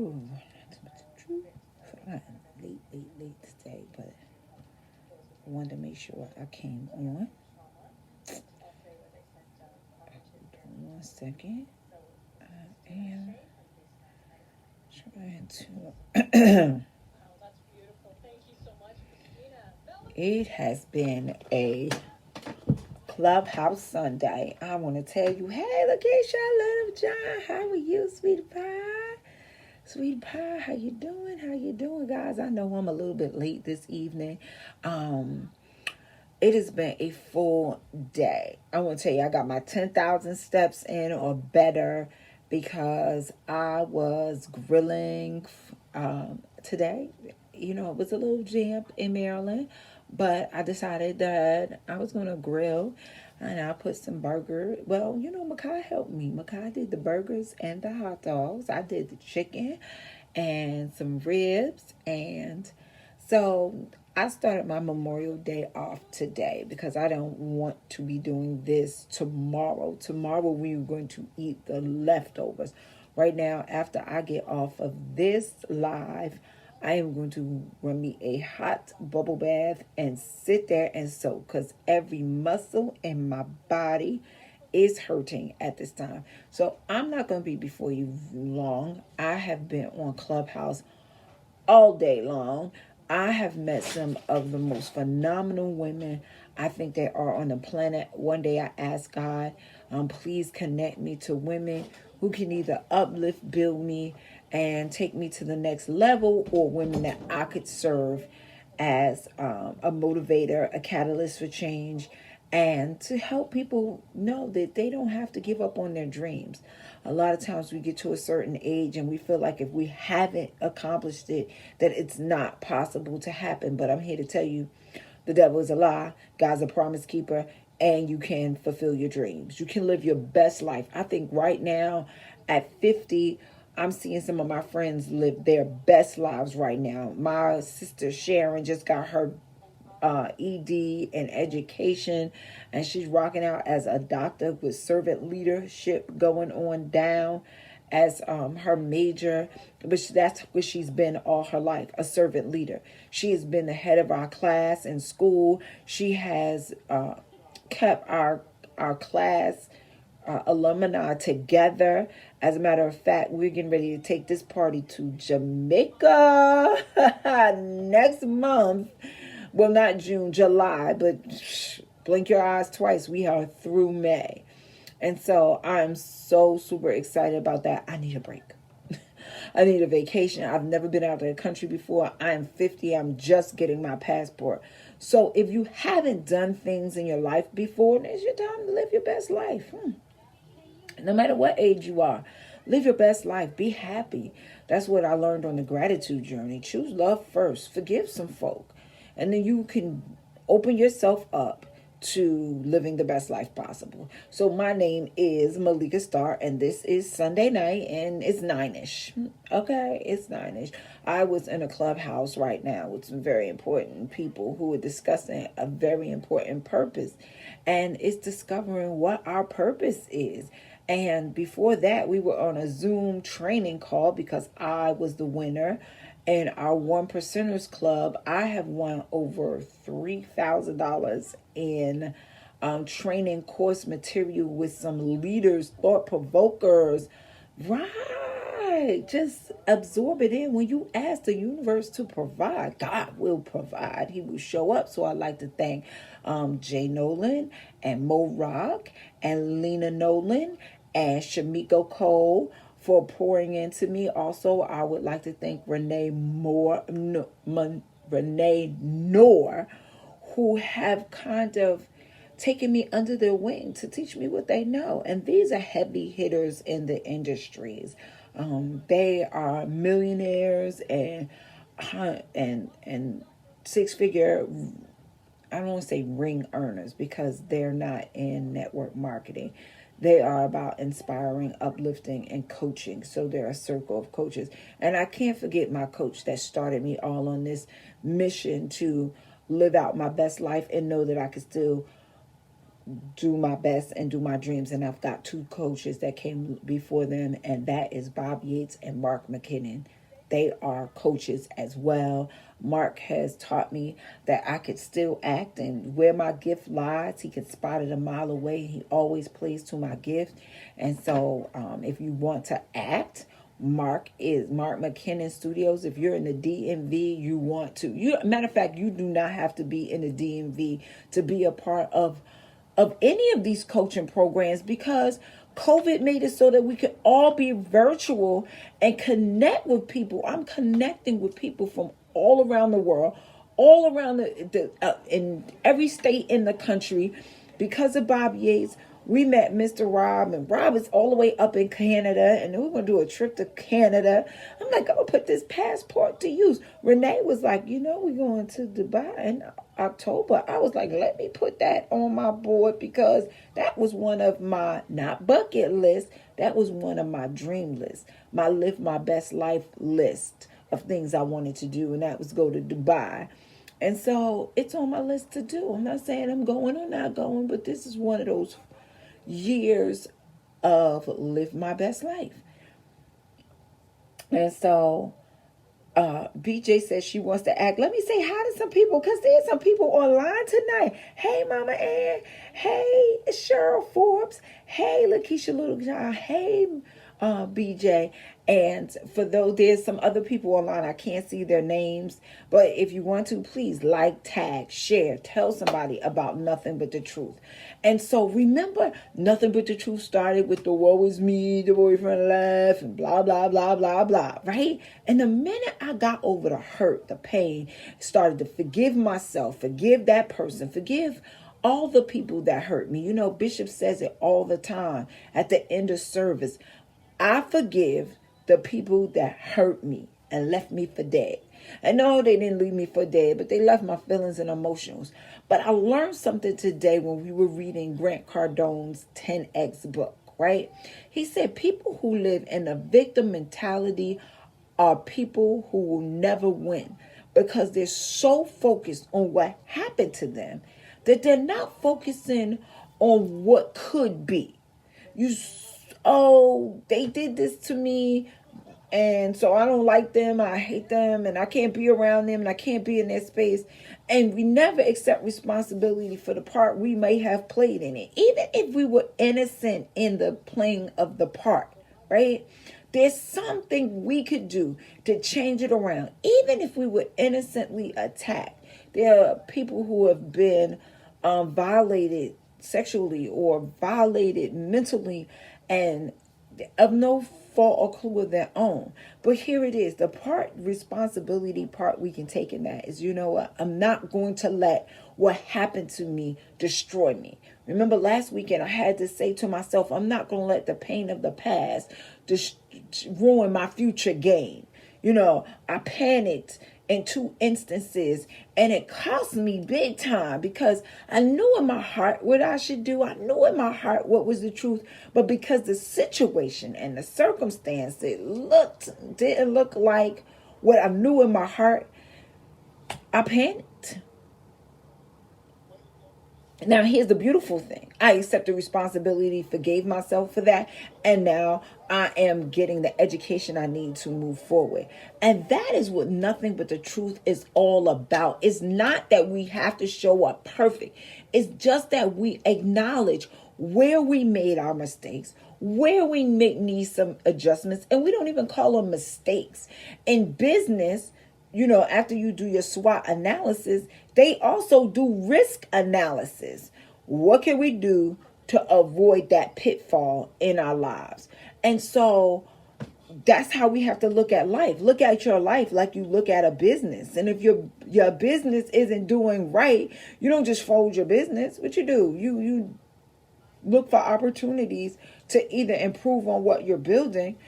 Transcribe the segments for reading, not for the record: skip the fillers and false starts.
Ooh, fine. Late today, but I wanted to make sure I came on. 1 second. I am trying to. It has been a Clubhouse Sunday. I want to tell you, hey, Lakeisha, Little John, how are you, sweetie pie? Sweetie pie, how you doing? How you doing, guys? I know I'm a little bit late this evening. It has been a full day. I want to tell you, I got my 10,000 steps in or better because I was grilling today. You know, it was a little damp in Maryland, but I decided that I was going to grill and I put some burger. Well, you know, Makai helped me. Makai did the burgers and the hot dogs. I did the chicken and some ribs, and so I started my Memorial Day off today because I don't want to be doing this tomorrow. Tomorrow we are going to eat the leftovers. Right now, after I get off of this live, I am going to run me a hot bubble bath and sit there and soak because every muscle in my body is hurting at this time. So I'm not going to be before you long. I have been on Clubhouse all day long. I have met some of the most phenomenal women I think there are on the planet. One day I asked God, please connect me to women who can either uplift, build me, and take me to the next level, or women that I could serve as a motivator, a catalyst for change, and to help people know that they don't have to give up on their dreams. A lot of times we get to a certain age and we feel like if we haven't accomplished it, that it's not possible to happen. But I'm here to tell you, the devil is a lie. God's a promise keeper, and you can fulfill your dreams. You can live your best life. I think right now at 50, I'm seeing some of my friends live their best lives right now. My sister Sharon just got her ED and education, and she's rocking out as a doctor with servant leadership going on down as her major, but that's what she's been all her life, a servant leader. She has been the head of our class in school. She has kept our class alumni together. As a matter of fact, we're getting ready to take this party to Jamaica next month. Well, not June, July, but blink your eyes twice. We are through May. And so I'm so super excited about that. I need a break. I need a vacation. I've never been out of the country before. I am 50. I'm just getting my passport. So if you haven't done things in your life before, it's your time to live your best life. No matter what age you are, live your best life. Be happy. That's what I learned on the gratitude journey. Choose love first. Forgive some folk. And then you can open yourself up to living the best life possible. So my name is Malika Starr, and this is Sunday night, and it's 9ish. Okay, it's 9ish. I was in a clubhouse right now with some very important people who were discussing a very important purpose, and it's discovering what our purpose is. And before that, we were on a Zoom training call because I was the winner in our One Percenters Club. I have won over $3,000 in training course material with some leaders, thought provokers. Right. Just absorb it in. When you ask the universe to provide, God will provide. He will show up. So I'd like to thank Jay Nolan and Mo Rock and Lena Nolan and Shamiko Cole for pouring into me. Also, I would like to thank Renee Noor, who have kind of taken me under their wing to teach me what they know. And these are heavy hitters in the industries. They are millionaires and six-figure, I don't want to say ring earners because they're not in network marketing. They are about inspiring, uplifting, and coaching. So they're a circle of coaches. And I can't forget my coach that started me all on this mission to live out my best life and know that I could still do my best and do my dreams. And I've got two coaches that came before them, and that is Bob Yates and Mark McKinnon. They are coaches as well. Mark has taught me that I could still act and where my gift lies. He could spot it a mile away. He always plays to my gift. And so if you want to act, Mark McKinnon Studios. If you're in the DMV, you want to. Matter of fact, you do not have to be in the DMV to be a part of any of these coaching programs, because COVID made it so that we could all be virtual and connect with people. I'm connecting with people from all around the world, all around in every state in the country. Because of Bob Yates, we met Mr. Rob, and Rob is all the way up in Canada, and then we're going to do a trip to Canada. I'm like, I'm going to put this passport to use. Renee was like, we're going to Dubai in October. I was like, let me put that on my board, because that was one of my, not bucket list, that was one of my dream lists, my live my best life list of things I wanted to do, and that was go to Dubai. And so it's on my list to do. I'm not saying I'm going or not going, but this is one of those years of live my best life. And so BJ says she wants to act. Let me say hi to some people, because there's some people online tonight. Hey, Mama Ann. Hey, Cheryl Forbes. Hey, Lakeisha Littlejohn. Hey, BJ. And for those, there's some other people online. I can't see their names. But if you want to, please like, tag, share, tell somebody about Nothing But the Truth. And so remember, Nothing But the Truth started with the woe is me, the boyfriend left, and blah, blah, blah, blah, blah, right? And the minute I got over the hurt, the pain, started to forgive myself, forgive that person, forgive all the people that hurt me. Bishop says it all the time at the end of service. I forgive the people that hurt me and left me for dead. And no, they didn't leave me for dead, but they left my feelings and emotions. But I learned something today when we were reading Grant Cardone's 10X book, right? He said people who live in a victim mentality are people who will never win, because they're so focused on what happened to them that they're not focusing on what could be. They did this to me, and so I don't like them, I hate them, and I can't be around them, and I can't be in their space. And we never accept responsibility for the part we may have played in it, even if we were innocent in the playing of the part, right? There's something we could do to change it around, even if we were innocently attacked. There are people who have been violated sexually or violated mentally, and of no fault or clue of their own. But here it is. The responsibility part we can take in that is, what? I'm not going to let what happened to me destroy me. Remember last weekend, I had to say to myself, I'm not going to let the pain of the past ruin my future gain. I panicked in 2 instances, and it cost me big time, because I knew in my heart what I should do. I knew in my heart what was the truth, but because the situation and the circumstance didn't look like what I knew in my heart, I panicked. Now, here's the beautiful thing. I accepted responsibility, forgave myself for that, and now I am getting the education I need to move forward. And that is what Nothing But the Truth is all about. It's not that we have to show up perfect. It's just that we acknowledge where we made our mistakes, where we need some adjustments, and we don't even call them mistakes. In business, after you do your SWOT analysis, they also do risk analysis. What can we do to avoid that pitfall in our lives? And so that's how we have to look at life. Look at your life like you look at a business. And if your business isn't doing right, you don't just fold your business. What you do? You look for opportunities to either improve on what you're building,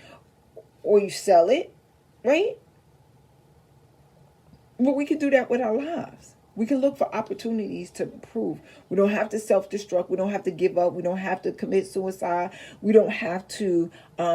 or you sell it, right? But we can do that with our lives. We can look for opportunities to improve. We don't have to self-destruct. We don't have to give up. We don't have to commit suicide. We don't have to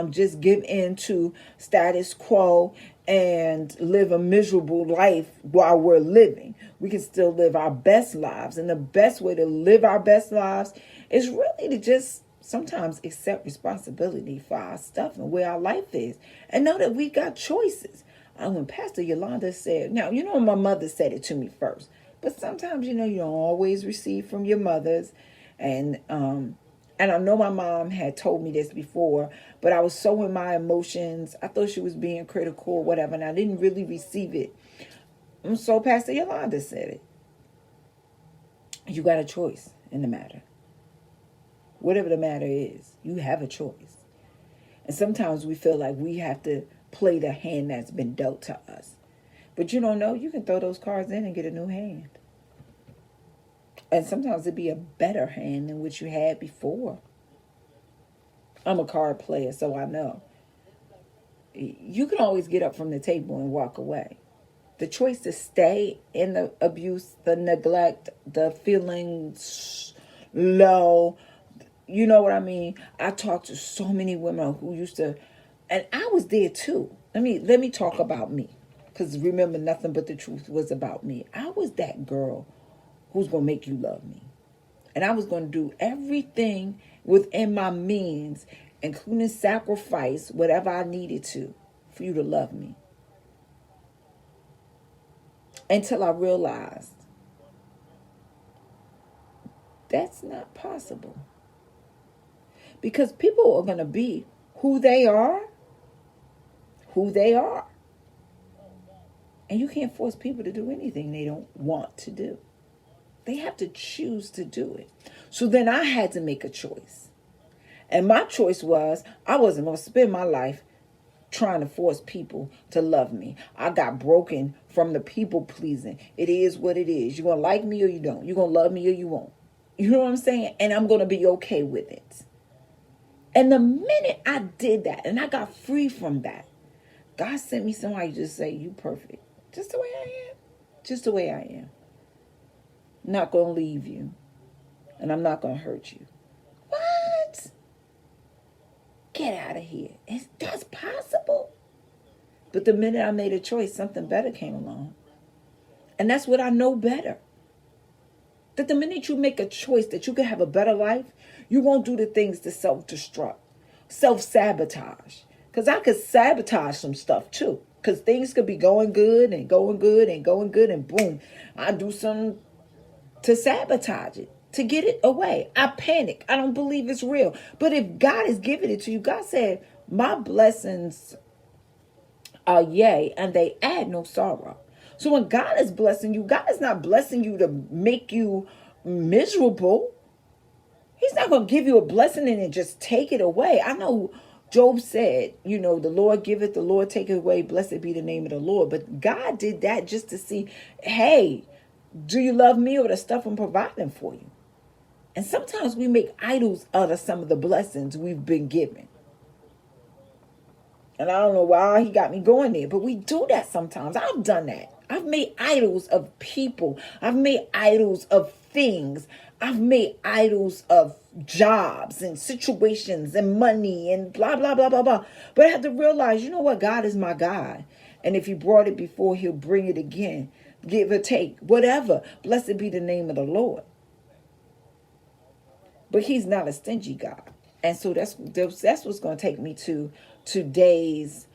just give in to status quo and live a miserable life while we're living. We can still live our best lives. And the best way to live our best lives is really to just sometimes accept responsibility for our stuff and where our life is. And know that we got choices. When Pastor Yolanda said, now, my mother said it to me first. But sometimes, you don't always receive from your mothers. And I know my mom had told me this before, but I was so in my emotions. I thought she was being critical or whatever, and I didn't really receive it. And so Pastor Yolanda said it. You got a choice in the matter. Whatever the matter is, you have a choice. And sometimes we feel like we have to play the hand that's been dealt to us. But you don't know, you can throw those cards in and get a new hand. And sometimes it'd be a better hand than what you had before. I'm a card player, so I know. You can always get up from the table and walk away. The choice to stay in the abuse, the neglect, the feelings low, you know what I mean? I talked to so many women who used to, and I was there too. Let me talk about me. Because remember, nothing but the truth was about me. I was that girl who's going to make you love me. And I was going to do everything within my means, including sacrifice whatever I needed to for you to love me. Until I realized that's not possible. Because people are going to be who they are. And you can't force people to do anything they don't want to do. They have to choose to do it. So then I had to make a choice. And my choice was, I wasn't going to spend my life trying to force people to love me. I got broken from the people pleasing. It is what it is. You're going to like me or you don't. You're going to love me or you won't. You know what I'm saying? And I'm going to be okay with it. And the minute I did that and I got free from that, God sent me somebody to just say, you perfect. Just the way I am. Just the way I am. I'm not going to leave you. And I'm not going to hurt you. What? Get out of here. That's possible. But the minute I made a choice, something better came along. And that's what I know better. That the minute you make a choice that you can have a better life, you won't do the things to self-destruct, self-sabotage. Because I could sabotage some stuff too. Because things could be going good and going good and going good and boom, I do something to sabotage it, to get it away. I panic. I don't believe it's real. But if God is giving it to you, God said, my blessings are yea, and they add no sorrow. So when God is blessing you, God is not blessing you to make you miserable. He's not going to give you a blessing and then just take it away. I know Job said, the Lord giveth, the Lord taketh away. Blessed be the name of the Lord. But God did that just to see, hey, do you love me or the stuff I'm providing for you? And sometimes we make idols out of some of the blessings we've been given. And I don't know why he got me going there, but we do that sometimes. I've done that. I've made idols of people. I've made idols of things. I've made idols of jobs and situations and money and blah, blah, blah, blah, blah. But I have to realize, you know what? God is my God. And if he brought it before, he'll bring it again. Give or take, whatever. Blessed be the name of the Lord. But he's not a stingy God. And so that's what's going to take me to today's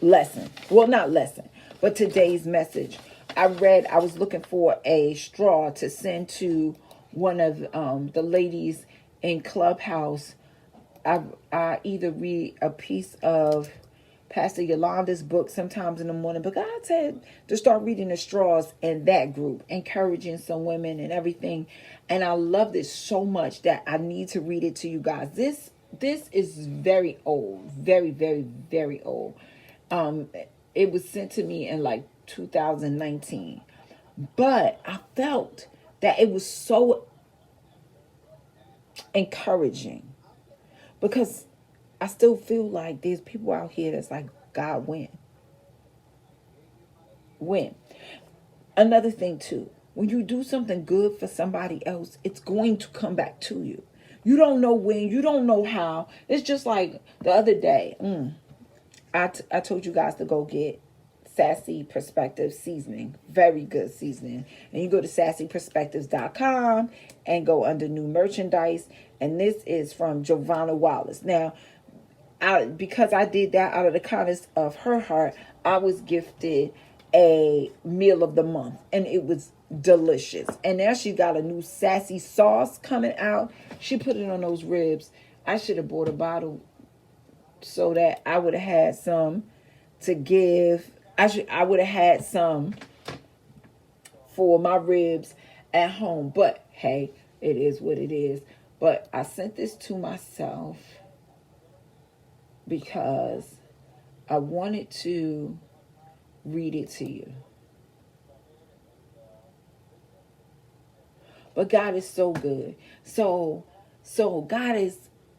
lesson. Well, not lesson, but today's message. I was looking for a straw to send to one of the ladies in Clubhouse. I either read a piece of Pastor Yolanda's book sometimes in the morning, but God said to start reading the straws in that group, encouraging some women and everything. And I loved it so much that I need to read it to you guys. This is very old, very, very, very old. It was sent to me in like 2019, but I felt that it was so encouraging because I still feel like there's people out here that's like, God, when. Another thing too, when you do something good for somebody else, it's going to come back to you. You don't know when, you don't know how. It's just like the other day, I told you guys to go get Sassy Perspective seasoning. Very good seasoning. And you go to sassyperspectives.com and go under new merchandise. And this is from Giovanna Wallace. Now, because I did that out of the kindness of her heart, I was gifted a meal of the month, and it was delicious. And now she got a new sassy sauce coming out. She put it on those ribs. I should have bought a bottle so that I would have had some to give. I would have had some for my ribs at home. But hey, it is what it is. But I sent this to myself because I wanted to read it to you. But God is so good. So God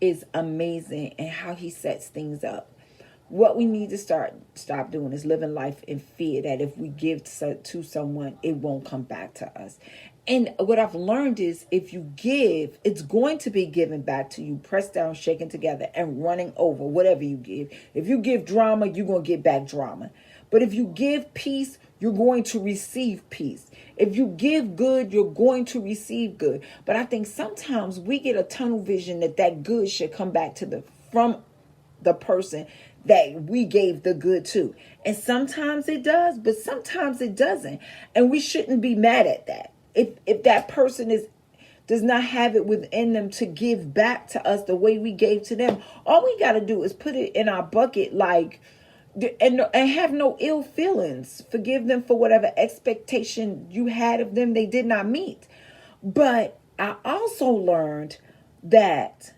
is amazing in how he sets things up. What we need to stop doing is living life in fear that if we give to someone, it won't come back to us. And what I've learned is if you give, it's going to be given back to you, pressed down, shaken together, and running over, whatever you give. If you give drama, you're going to get back drama. But if you give peace, you're going to receive peace. If you give good, you're going to receive good. But I think sometimes we get a tunnel vision that good should come back to from the person that we gave the good to. And sometimes it does, but sometimes it doesn't. And we shouldn't be mad at that. If that person does not have it within them to give back to us the way we gave to them, all we got to do is put it in our bucket and have no ill feelings. Forgive them for whatever expectation you had of them they did not meet. But I also learned that,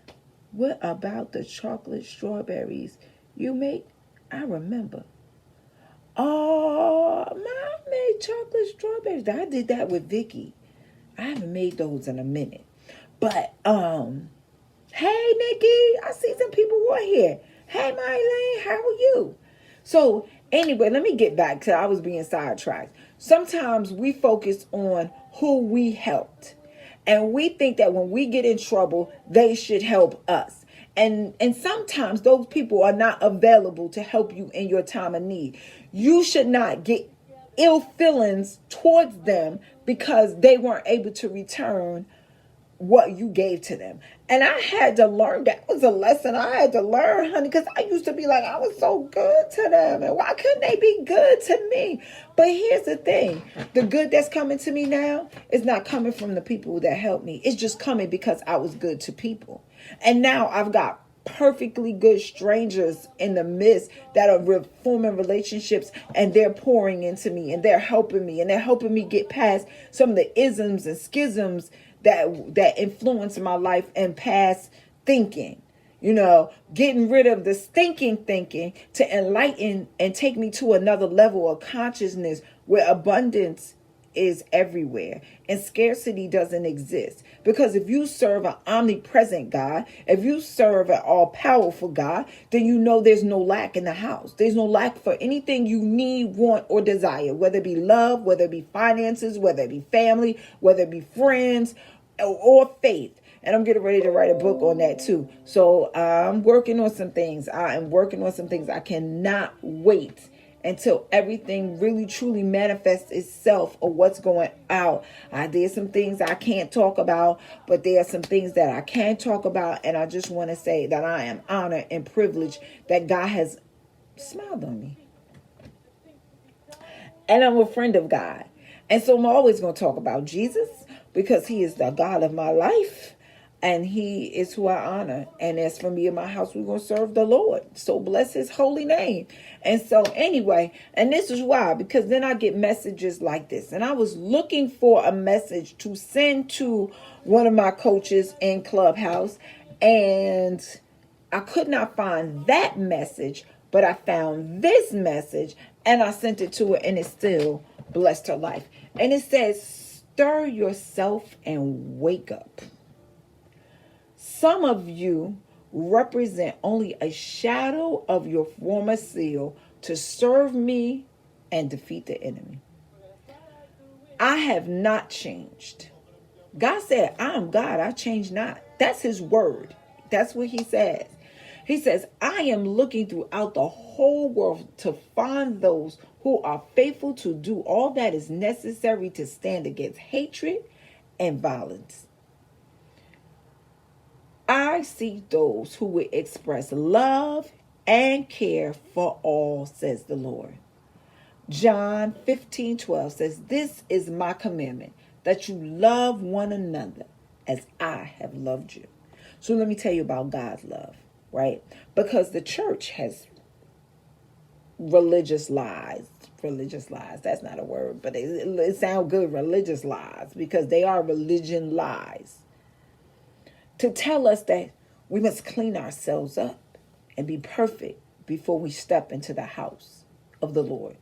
what about the chocolate strawberries you make? I remember. Oh, Mom made chocolate strawberries. I did that with Vicky. I haven't made those in a minute. But, hey, Nikki, I see some people who are here. Hey, Mylene, how are you? So, anyway, let me get back to I was being sidetracked. Sometimes we focus on who we helped. And we think that when we get in trouble, they should help us. And sometimes those people are not available to help you in your time of need. You should not get ill feelings towards them because they weren't able to return what you gave to them. And I had to learn. That was a lesson I had to learn, honey, because I used to be like, I was so good to them, and why couldn't they be good to me? But here's the thing. The good that's coming to me now is not coming from the people that helped me. It's just coming because I was good to people. And now I've got perfectly good strangers in the midst that are forming relationships, and they're pouring into me, and they're helping me get past some of the isms and schisms that influence my life and past thinking. Getting rid of the stinking thinking to enlighten and take me to another level of consciousness where abundance is everywhere and scarcity doesn't exist. Because if you serve an omnipresent God, if you serve an all-powerful God, then you know there's no lack in the house. There's no lack for anything you need, want, or desire, whether it be love, whether it be finances, whether it be family, whether it be friends, or faith. And I'm getting ready to write a book on that too. So I'm working on some things. I cannot wait until everything really truly manifests itself of what's going out. I did some things I can't talk about, but there are some things that I can talk about. And I just want to say that I am honored and privileged that God has smiled on me. And I'm a friend of God. And so I'm always going to talk about Jesus because he is the God of my life. And he is who I honor. And as for me and my house, we're going to serve the Lord. So bless his holy name. And so anyway, and this is why, because then I get messages like this. And I was looking for a message to send to one of my coaches in Clubhouse. And I could not find that message, but I found this message and I sent it to her, and it still blessed her life. And it says, stir yourself and wake up. Some of you represent only a shadow of your former self to serve me and defeat the enemy. I have not changed. God said, I am God, I change not. That's his word. That's what he says. He says, I am looking throughout the whole world to find those who are faithful to do all that is necessary to stand against hatred and violence. I seek those who will express love and care for all, says the Lord. John 15:12 says, this is my commandment, that you love one another as I have loved you. So let me tell you about God's love, right? Because the church has religious lies. That's not a word, but it sounds good, religious lies, because they are religion lies. To tell us that we must clean ourselves up and be perfect before we step into the house of the Lord.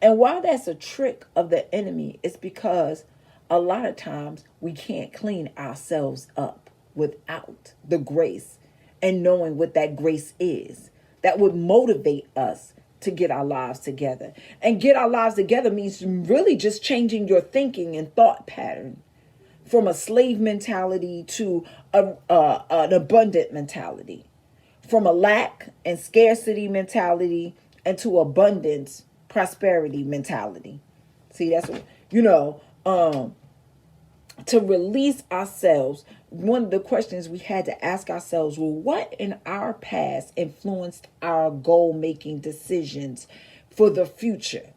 And while that's a trick of the enemy, it's because a lot of times we can't clean ourselves up without the grace and knowing what that grace is. That would motivate us to get our lives together. And get our lives together means really just changing your thinking and thought pattern from a slave mentality to an abundant mentality, from a lack and scarcity mentality and to abundance prosperity mentality. See, that's what, to release ourselves. One of the questions we had to ask ourselves, well, what in our past influenced our goal making decisions for the future?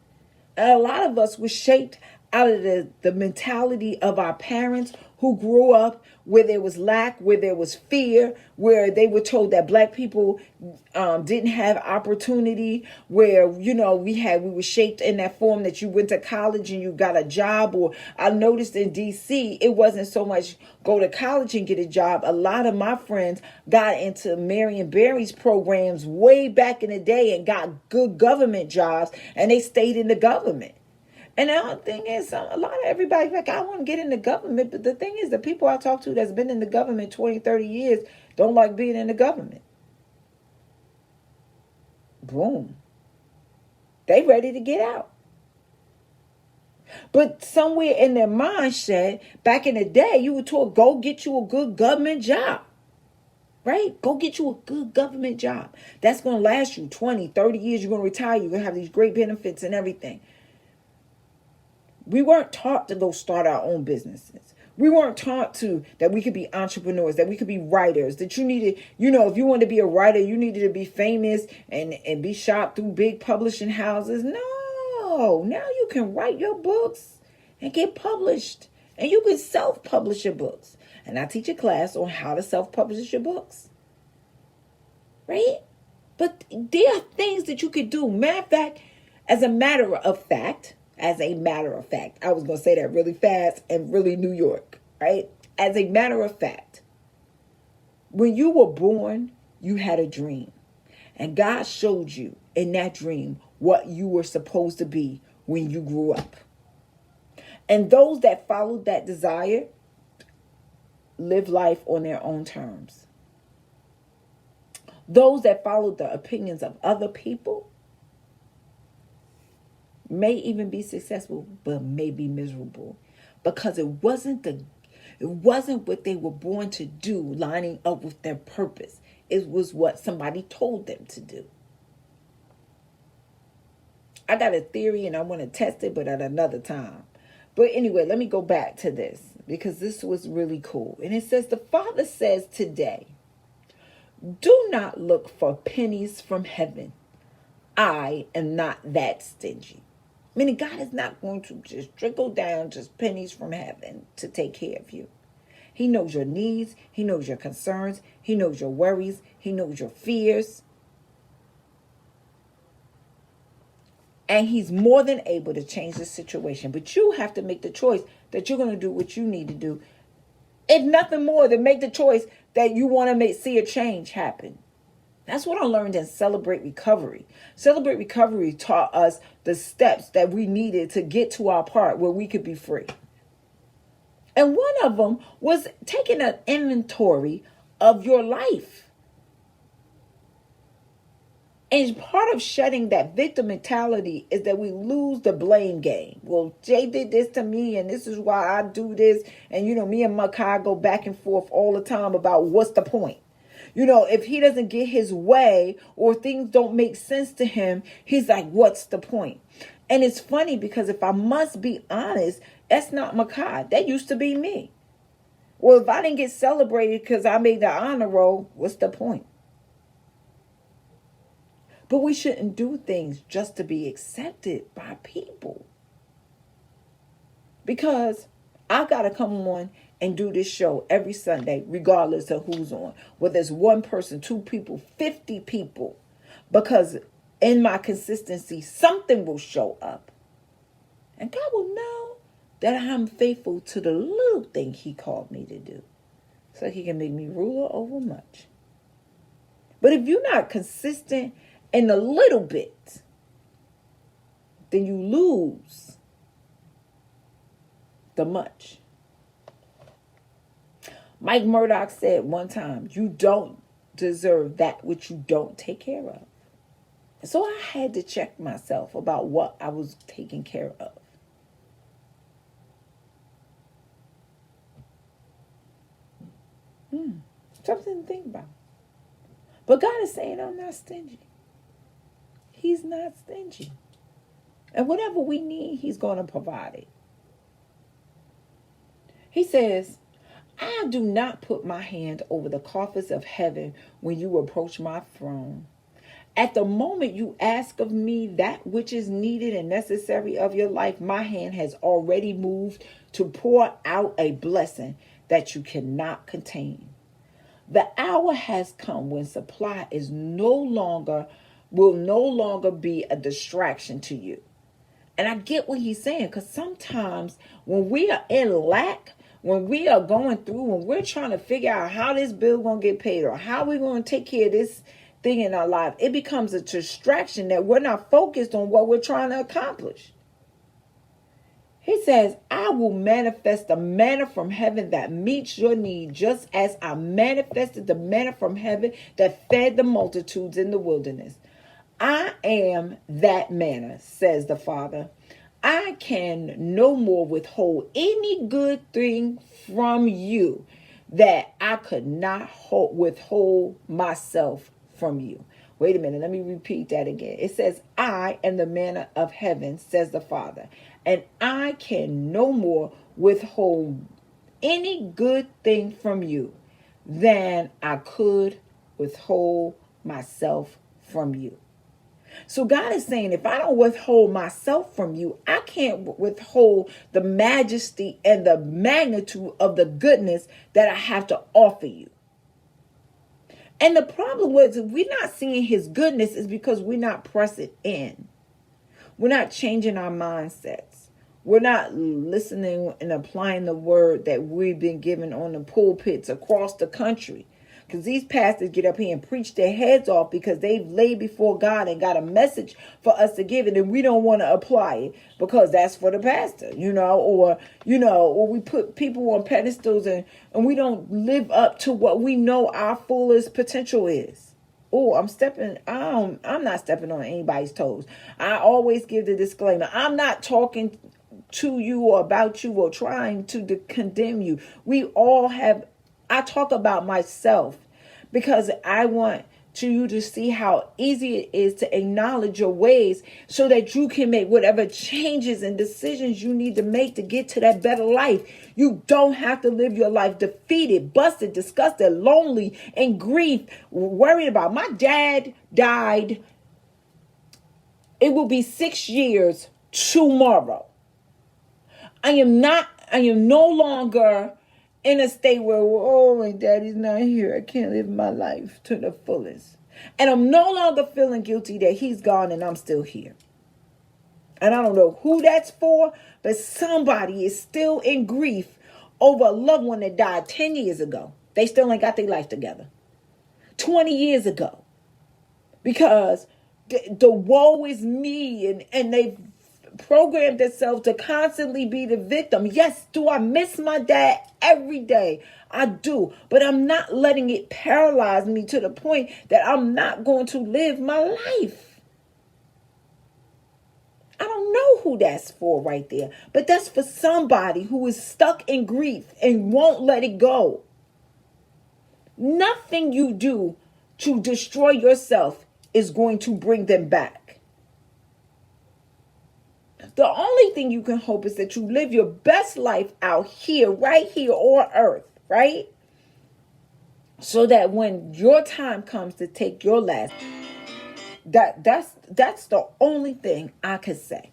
And a lot of us were shaped out of the mentality of our parents who grew up where there was lack, where there was fear, where they were told that black people didn't have opportunity, where, we were shaped in that form that you went to college and you got a job. Or I noticed in DC, it wasn't so much go to college and get a job. A lot of my friends got into Marion Barry's programs way back in the day and got good government jobs, and they stayed in the government. And the other thing is, a lot of everybody's like, I want to get in the government. But the thing is, the people I talk to that's been in the government 20, 30 years don't like being in the government. Boom. They ready to get out. But somewhere in their mindset, back in the day, you were told, go get you a good government job. Right? Go get you a good government job. That's going to last you 20, 30 years. You're going to retire. You're going to have these great benefits and everything. We weren't taught to go start our own businesses. We weren't taught that we could be entrepreneurs, that we could be writers, that you needed, if you wanted to be a writer, you needed to be famous and be shot through big publishing houses. No, now you can write your books and get published, and you can self-publish your books. And I teach a class on how to self-publish your books. Right? But there are things that you could do. Matter of fact, as a matter of fact, I was going to say that really fast and really New York, right? As a matter of fact, when you were born, you had a dream. And God showed you in that dream what you were supposed to be when you grew up. And those that followed that desire live life on their own terms. Those that followed the opinions of other people may even be successful, but may be miserable, because it wasn't what they were born to do lining up with their purpose. It was what somebody told them to do. I got a theory and I want to test it, but at another time. But anyway, let me go back to this, because this was really cool. And it says, the Father says today, do not look for pennies from heaven. I am not that stingy. Meaning God is not going to just trickle down just pennies from heaven to take care of you. He knows your needs. He knows your concerns. He knows your worries. He knows your fears. And he's more than able to change the situation. But you have to make the choice that you're going to do what you need to do. If nothing more than make the choice that you want to see a change happen. That's what I learned in Celebrate Recovery. Celebrate Recovery taught us the steps that we needed to get to our part where we could be free. And one of them was taking an inventory of your life. And part of shedding that victim mentality is that we lose the blame game. Well, Jay did this to me, and this is why I do this. And, me and Makai go back and forth all the time about what's the point. If he doesn't get his way or things don't make sense to him, he's like, what's the point? And it's funny because if I must be honest, that's not Makai. That used to be me. Well, if I didn't get celebrated because I made the honor roll, what's the point? But we shouldn't do things just to be accepted by people. Because I got to come on and do this show every Sunday, regardless of who's on. Whether it's one person, 2 people, 50 people. Because in my consistency, something will show up. And God will know that I'm faithful to the little thing he called me to do. So he can make me ruler over much. But if you're not consistent in a little bit, then you lose the much. Mike Murdoch said one time, you don't deserve that which you don't take care of. So I had to check myself about what I was taking care of. Something to think about. But God is saying, I'm not stingy. He's not stingy. And whatever we need, he's going to provide it. He says, I do not put my hand over the coffers of heaven when you approach my throne. At the moment you ask of me that which is needed and necessary of your life, my hand has already moved to pour out a blessing that you cannot contain. The hour has come when supply will no longer be a distraction to you. And I get what he's saying, because sometimes when we are in lack, when we are going through, when we're trying to figure out how this bill going to get paid or how we're going to take care of this thing in our life, it becomes a distraction that we're not focused on what we're trying to accomplish. He says, I will manifest the manna from heaven that meets your need, just as I manifested the manna from heaven that fed the multitudes in the wilderness. I am that manna, says the Father. I can no more withhold any good thing from you that I could not withhold myself from you. Wait a minute, let me repeat that again. It says, I am the manna of heaven, says the Father, and I can no more withhold any good thing from you than I could withhold myself from you. So God is saying, if I don't withhold myself from you, I can't withhold the majesty and the magnitude of the goodness that I have to offer you. And the problem was, if we're not seeing his goodness, is because we're not pressing in. We're not changing our mindsets. We're not listening and applying the word that we've been given on the pulpits across the country. Because these pastors get up here and preach their heads off because they've laid before God and got a message for us to give it, and we don't want to apply it because that's for the pastor, or we put people on pedestals and we don't live up to what we know our fullest potential is. Oh, I'm not stepping on anybody's toes. I always give the disclaimer. I'm not talking to you or about you or trying to condemn you. I talk about myself because I want you to see how easy it is to acknowledge your ways so that you can make whatever changes and decisions you need to make to get to that better life. You don't have to live your life defeated, busted, disgusted, lonely, and grief, worried about. My dad died. It will be 6 years tomorrow. I am no longer in a state where, my daddy's not here. I can't live my life to the fullest. And I'm no longer feeling guilty that he's gone and I'm still here. And I don't know who that's for, but somebody is still in grief over a loved one that died 10 years ago. They still ain't got their life together. 20 years ago. Because the woe is me and they've programmed itself to constantly be the victim. Yes, do I miss my dad every day? I do, but I'm not letting it paralyze me to the point that I'm not going to live my life. I don't know who that's for right there, but that's for somebody who is stuck in grief and won't let it go. Nothing you do to destroy yourself is going to bring them back. The only thing you can hope is that you live your best life out here, right here on earth, right? So that when your time comes to take your last, that's the only thing I could say.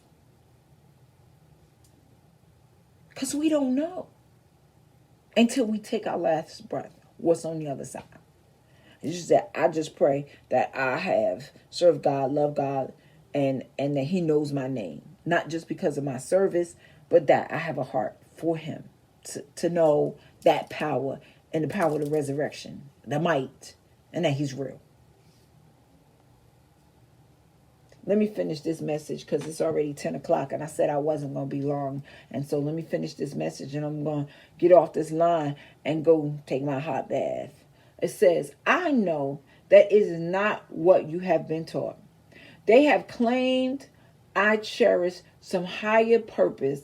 Because we don't know until we take our last breath what's on the other side. It's just that I just pray that I have served God, love God, and that he knows my name. Not just because of my service, but that I have a heart for him to know that power and the power of the resurrection, the might, and that he's real. Let me finish this message because it's already 10 o'clock and I said I wasn't going to be long. And so let me finish this message and I'm going to get off this line and go take my hot bath. It says, I know that it is not what you have been taught. They have claimed I cherish some higher purpose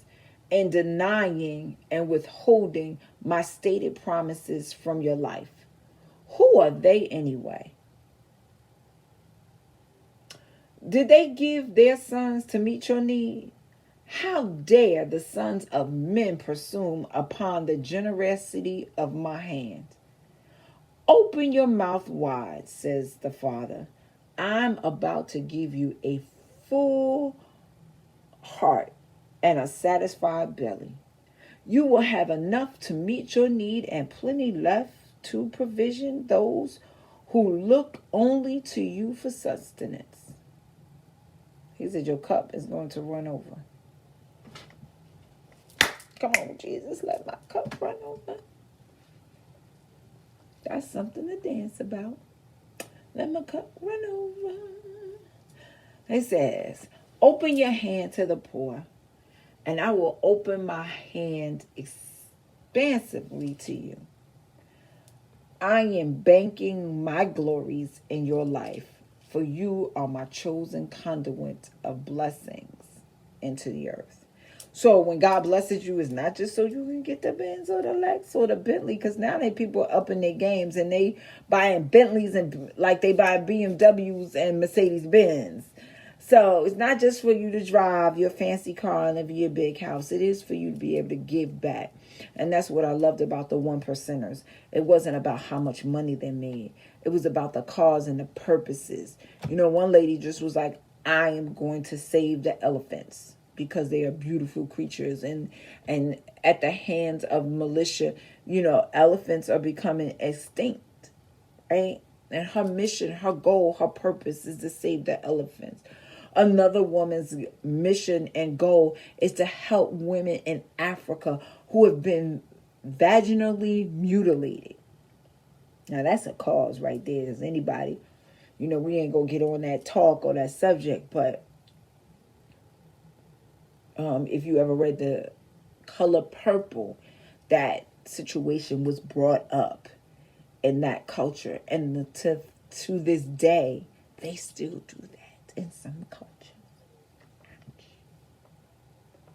in denying and withholding my stated promises from your life. Who are they anyway? Did they give their sons to meet your need? How dare the sons of men presume upon the generosity of my hand? Open your mouth wide, says the Father. I'm about to give you a full heart and a satisfied belly. You will have enough to meet your need and plenty left to provision those who look only to you for sustenance. He said your cup is going to run over. Come on, Jesus, let my cup run over. That's something to dance about. Let my cup run over. It says, open your hand to the poor, and I will open my hand expansively to you. I am banking my glories in your life, for you are my chosen conduit of blessings into the earth. So when God blesses you, it's not just so you can get the Benz or the Lex or the Bentley, because now people are upping their games and they buying Bentleys and like they buy BMWs and Mercedes Benz. So it's not just for you to drive your fancy car and live in your big house. It is for you to be able to give back. And that's what I loved about the 1%ers. It wasn't about how much money they made. It was about the cause and the purposes. You know, one lady just was like, I am going to save the elephants, because they are beautiful creatures, and at the hands of militia, you know, elephants are becoming extinct, right? And her mission, her goal, her purpose is to save the elephants. Another woman's mission and goal is to help women in Africa who have been vaginally mutilated. Now that's a cause right there. Does anybody, you know, we ain't gonna get on that talk or that subject, but if you ever read The Color Purple, that situation was brought up in that culture. And to this day, they still do that in some cultures.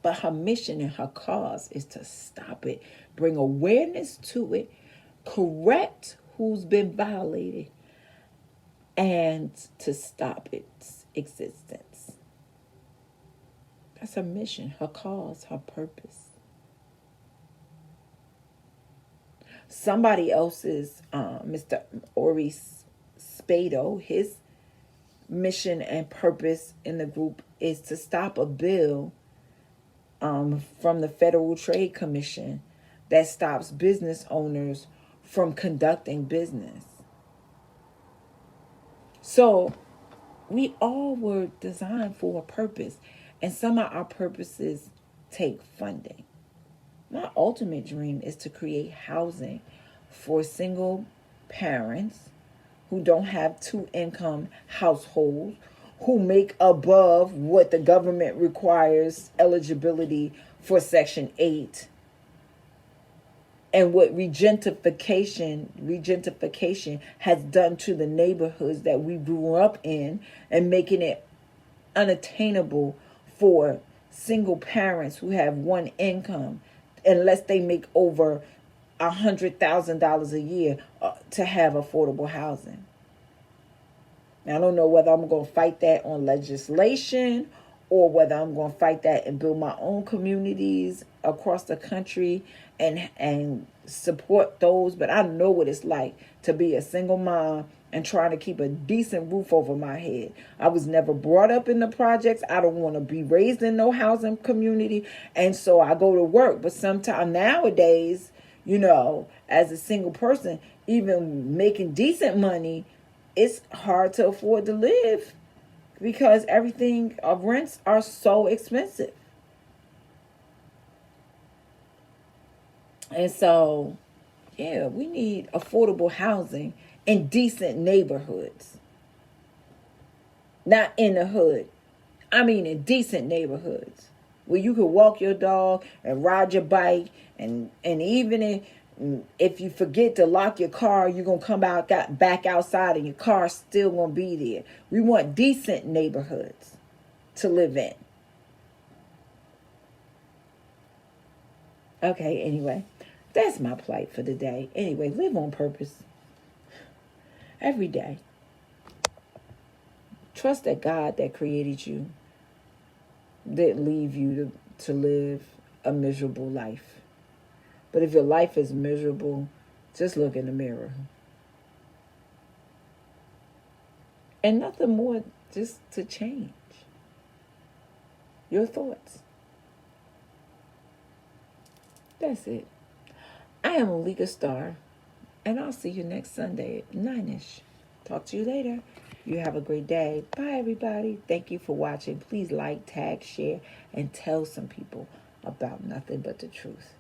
But her mission and her cause is to stop it, bring awareness to it, correct who's been violated, and to stop its existence. That's her mission, her cause, her purpose. Somebody else's, Mr. Maurice Spado, his mission and purpose in the group is to stop a bill from the Federal Trade Commission that stops business owners from conducting business. So we all were designed for a purpose. And some of our purposes take funding. My ultimate dream is to create housing for single parents who don't have two-income households, who make above what the government requires eligibility for Section 8, and what regentification has done to the neighborhoods that we grew up in, and making it unattainable for single parents who have one income, unless they make over $100,000 a year, to have affordable housing. Now, I don't know whether I'm going to fight that on legislation, or whether I'm going to fight that and build my own communities across the country and support those. But I know what it's like to be a single mom and trying to keep a decent roof over my head. I was never brought up in the projects. I don't want to be raised in no housing community. And so I go to work. But sometimes nowadays, as a single person, even making decent money, it's hard to afford to live because everything of rents are so expensive. And so, yeah, we need affordable housing in decent neighborhoods. Not in the hood. I mean in decent neighborhoods where you could walk your dog and ride your bike, and even if you forget to lock your car, you're going to come back outside and your car's still going to be there. We want decent neighborhoods to live in. Okay, anyway, that's my plight for the day. Anyway, live on purpose every day. Trust that God that created you didn't leave you to live a miserable life. But if your life is miserable, just look in the mirror. And nothing more, just to change your thoughts. That's it. I am Alika Star, and I'll see you next Sunday at 9ish. Talk to you later. You have a great day. Bye, everybody. Thank you for watching. Please like, tag, share, and tell some people about Nothing But the Truth.